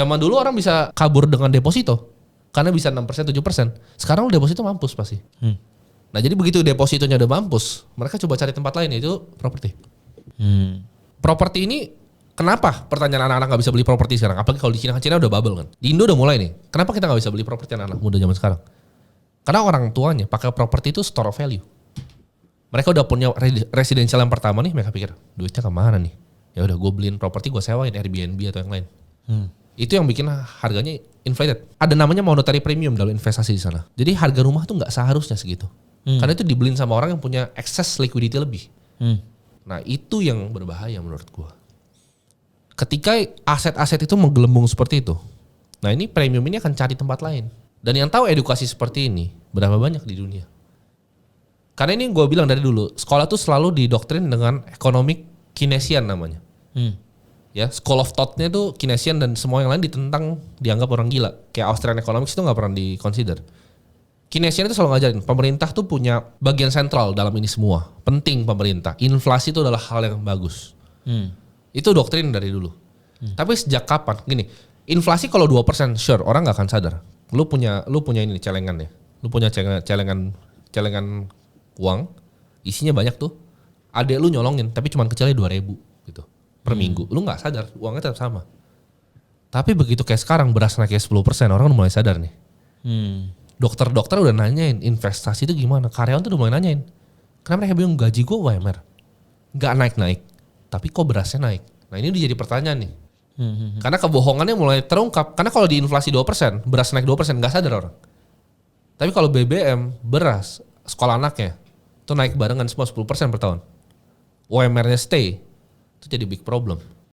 Zaman dulu orang bisa kabur dengan deposito. Karena bisa 6%, 7%. Sekarang lu deposito mampus pasti. Nah jadi begitu depositonya udah mampus, mereka coba cari tempat lain, yaitu properti. Properti ini kenapa pertanyaan anak-anak gak bisa beli properti sekarang? Apalagi kalau di Cina udah bubble kan. Di Indo udah mulai nih. Kenapa kita gak bisa beli properti anak-anak muda zaman sekarang? Karena orang tuanya pakai properti itu store of value. Mereka udah punya residential yang pertama nih, mereka pikir duitnya kemana nih? Ya udah gue beliin properti, gue sewain Airbnb atau yang lain. Itu yang bikin harganya inflated. Ada namanya monetary premium dalam investasi di sana. Jadi harga rumah tuh nggak seharusnya segitu. Karena itu dibeliin sama orang yang punya excess liquidity lebih. Nah itu yang berbahaya menurut gue. Ketika aset-aset itu menggelembung seperti itu, nah ini premium ini akan cari tempat lain. Dan yang tahu edukasi seperti ini berapa banyak di dunia. Karena ini gue bilang dari dulu, sekolah tuh selalu didoktrin dengan economic Keynesian namanya. Ya, school of thought-nya tuh Keynesian dan semua yang lain ditentang, dianggap orang gila. Kayak Austrian economics itu gak pernah di-consider. Keynesian itu selalu ngajarin, pemerintah tuh punya bagian sentral dalam ini semua. Penting pemerintah. Inflasi itu adalah hal yang bagus. Itu doktrin dari dulu. Tapi sejak kapan? Gini, inflasi kalau 2% sure orang gak akan sadar. Lu punya ini celengan ya. Lu punya celengan uang, isinya banyak tuh. Adek lu nyolongin, tapi cuma kecilnya 2.000 gitu per minggu. Lu gak sadar, uangnya tetap sama. Tapi begitu kayak sekarang beras naik kayak 10%, orang udah mulai sadar nih. Dokter-dokter udah nanyain investasi itu gimana. Karyawan tuh udah mulai nanyain. Karena mereka bingung gaji gue UMR. Gak naik-naik, tapi kok berasnya naik. Nah ini udah jadi pertanyaan nih. Karena kebohongannya mulai terungkap. Karena kalau di inflasi 2%, beras naik 2%, gak sadar orang. Tapi kalau BBM, beras, sekolah anaknya, itu naik barengan semua 10% per tahun. UMR-nya stay, itu jadi big problem.